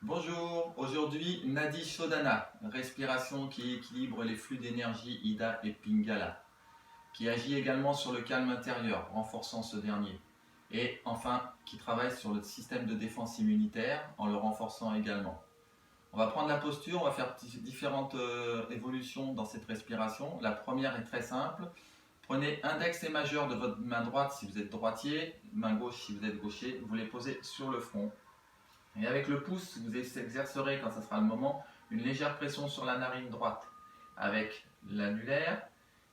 Bonjour, aujourd'hui Nadi Shodhana, respiration qui équilibre les flux d'énergie Ida et Pingala, qui agit également sur le calme intérieur, renforçant ce dernier. Et enfin, qui travaille sur le système de défense immunitaire en le renforçant également. On va prendre la posture, on va faire différentes évolutions dans cette respiration. La première est très simple. Prenez index et majeur de votre main droite si vous êtes droitier, main gauche si vous êtes gaucher, vous les posez sur le front. Et avec le pouce, vous exercerez, quand ce sera le moment, une légère pression sur la narine droite. Avec l'annulaire,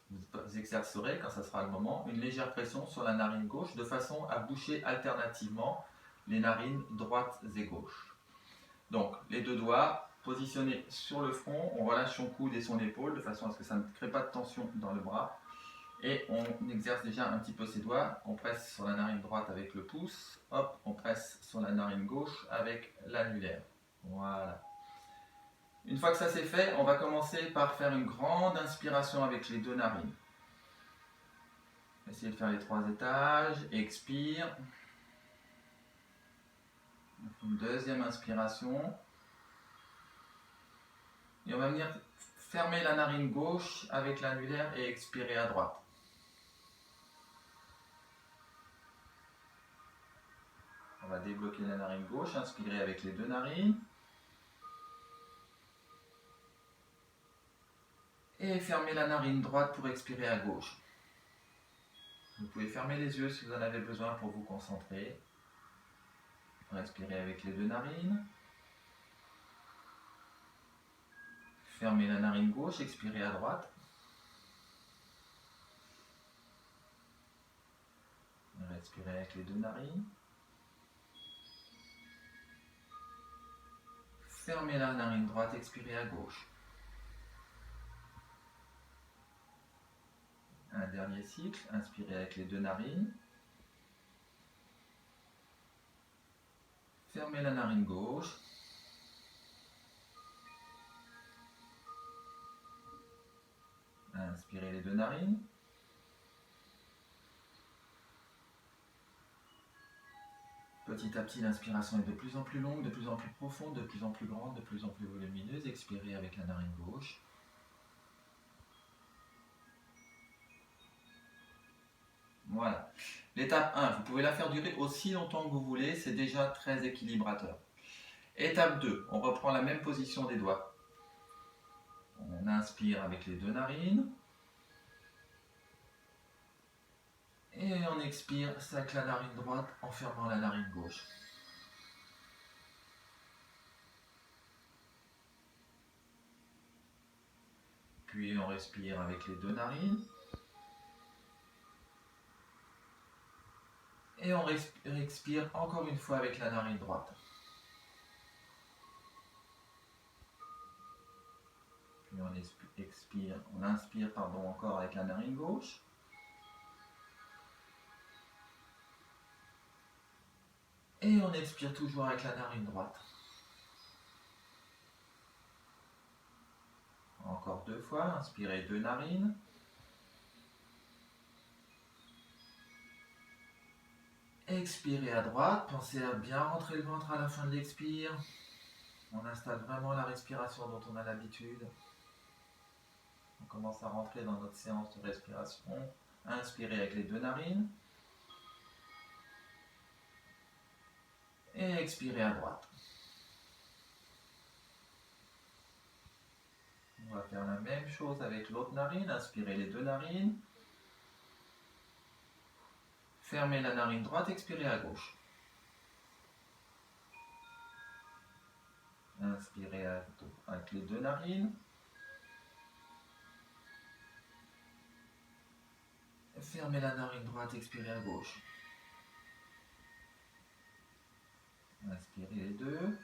vous exercerez, quand ce sera le moment, une légère pression sur la narine gauche de façon à boucher alternativement les narines droites et gauches. Donc, les deux doigts positionnés sur le front, on relâche son coude et son épaule de façon à ce que ça ne crée pas de tension dans le bras. Et on exerce déjà un petit peu ses doigts. On presse sur la narine droite avec le pouce. Hop, on presse sur la narine gauche avec l'annulaire. Voilà. Une fois que ça c'est fait, on va commencer par faire une grande inspiration avec les deux narines. Essayez de faire les 3 étages. Expire. Une deuxième inspiration. Et on va venir fermer la narine gauche avec l'annulaire et expirer à droite. On va débloquer la narine gauche, inspirer avec les deux narines. Et fermer la narine droite pour expirer à gauche. Vous pouvez fermer les yeux si vous en avez besoin pour vous concentrer. Respirez avec les deux narines. Fermez la narine gauche, expirez à droite. Respirez avec les deux narines. Fermez la narine droite, expirez à gauche. Un dernier cycle, inspirez avec les deux narines. Fermez la narine gauche. Inspirez les deux narines. Petit à petit, l'inspiration est de plus en plus longue, de plus en plus profonde, de plus en plus grande, de plus en plus volumineuse. Expirez avec la narine gauche. Voilà. L'étape 1, vous pouvez la faire durer aussi longtemps que vous voulez, c'est déjà très équilibrateur. Étape 2, on reprend la même position des doigts. On inspire avec les deux narines. Et on expire avec la narine droite en fermant la narine gauche. Puis on respire avec les deux narines. Et on expire encore une fois avec la narine droite. Puis on inspire encore avec la narine gauche. Et on expire toujours avec la narine droite. Encore 2 fois, inspirez 2 narines. Expirez à droite, pensez à bien rentrer le ventre à la fin de l'expire. On installe vraiment la respiration dont on a l'habitude. On commence à rentrer dans notre séance de respiration. Inspirez avec les deux narines. Et expirez à droite. On va faire la même chose avec l'autre narine. Inspirez les deux narines. Fermez la narine droite, expirez à gauche. Inspirez avec les deux narines. Fermez la narine droite, expirez à gauche. Inspirez les deux.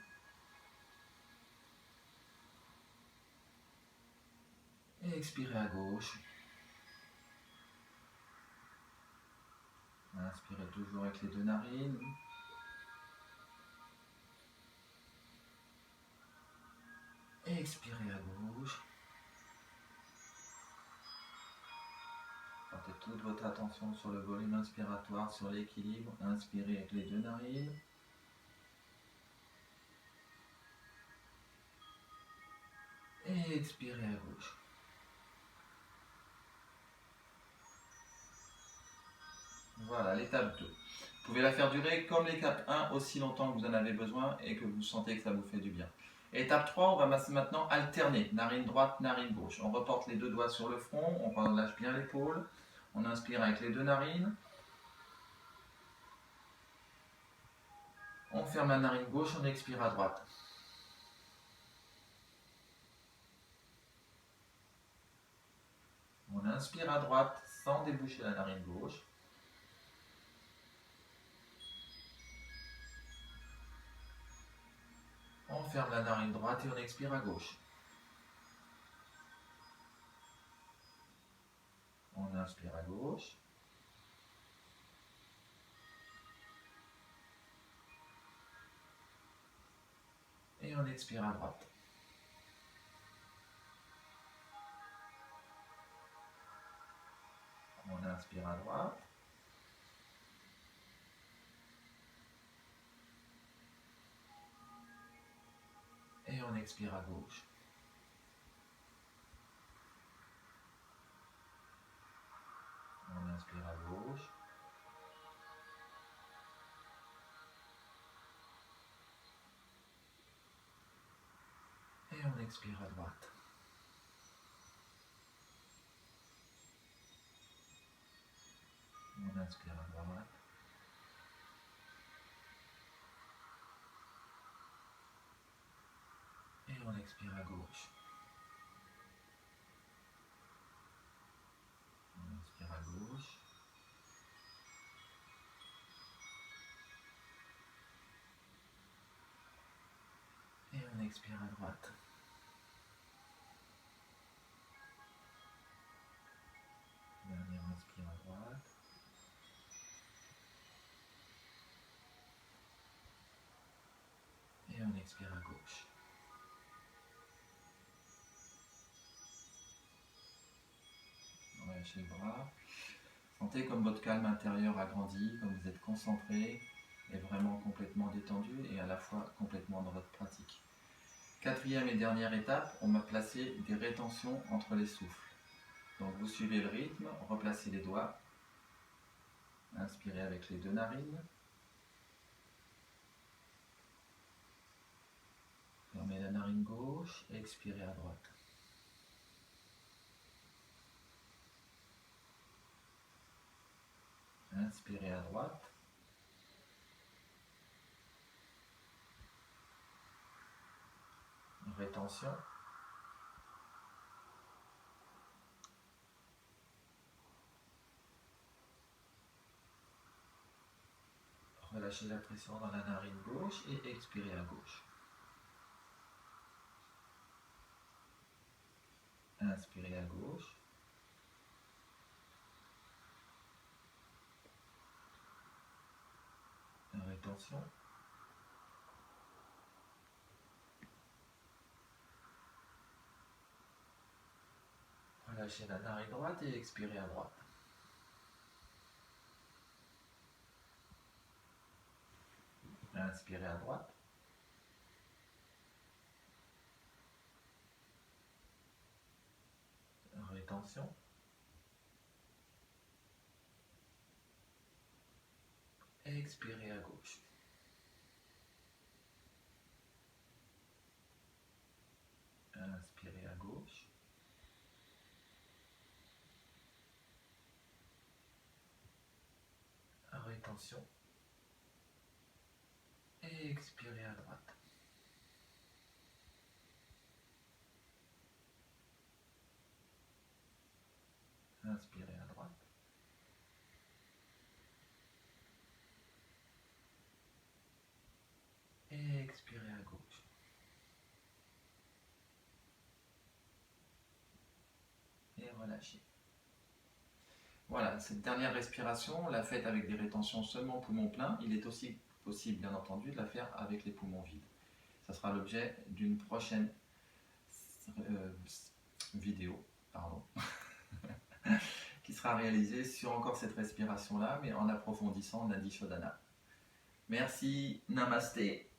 Et expirez à gauche. Inspirez toujours avec les deux narines. Et expirez à gauche. Portez toute votre attention sur le volume inspiratoire, sur l'équilibre. Inspirez avec les deux narines. Et expirez à gauche. Voilà, l'étape 2. Vous pouvez la faire durer comme l'étape 1 aussi longtemps que vous en avez besoin et que vous sentez que ça vous fait du bien. Étape 3, on va maintenant alterner, narine droite, narine gauche. On reporte les deux doigts sur le front, on relâche bien l'épaule, on inspire avec les deux narines. On ferme la narine gauche, on expire à droite. On inspire à droite sans déboucher la narine gauche. On ferme la narine droite et on expire à gauche. On inspire à gauche. Et on expire à droite. On inspire à droite. Et on expire à gauche. On inspire à gauche. Et on expire à droite. On inspire à droite. Et on expire à gauche. On inspire à gauche. Et on expire à droite. Dernière inspire à droite. Et on expire à gauche. On relâche les bras. Sentez comme votre calme intérieur a grandi, comme vous êtes concentré et vraiment complètement détendu et à la fois complètement dans votre pratique. Quatrième et dernière étape, on va placer des rétentions entre les souffles. Donc vous suivez le rythme, replacez les doigts. Inspirez avec les deux narines. Fermez la narine gauche et expirez à droite. Inspirez à droite. Rétention. Relâchez la pression dans la narine gauche et expirez à gauche. Inspirez à gauche. Rétention. Relâchez la narine droite et expirez à droite. Inspirez à droite. Rétention. Et expirez à gauche. Inspirez à gauche. Rétention. Et expirez à droite. Inspirez à droite. Et expirez à gauche. Et relâchez. Voilà, cette dernière respiration, on l'a faite avec des rétentions seulement poumons pleins. Il est aussi possible, bien entendu, de la faire avec les poumons vides. Ça sera l'objet d'une prochaine vidéo, qui sera réalisée sur encore cette respiration-là, mais en approfondissant Nadi Shodhana. Merci, Namasté.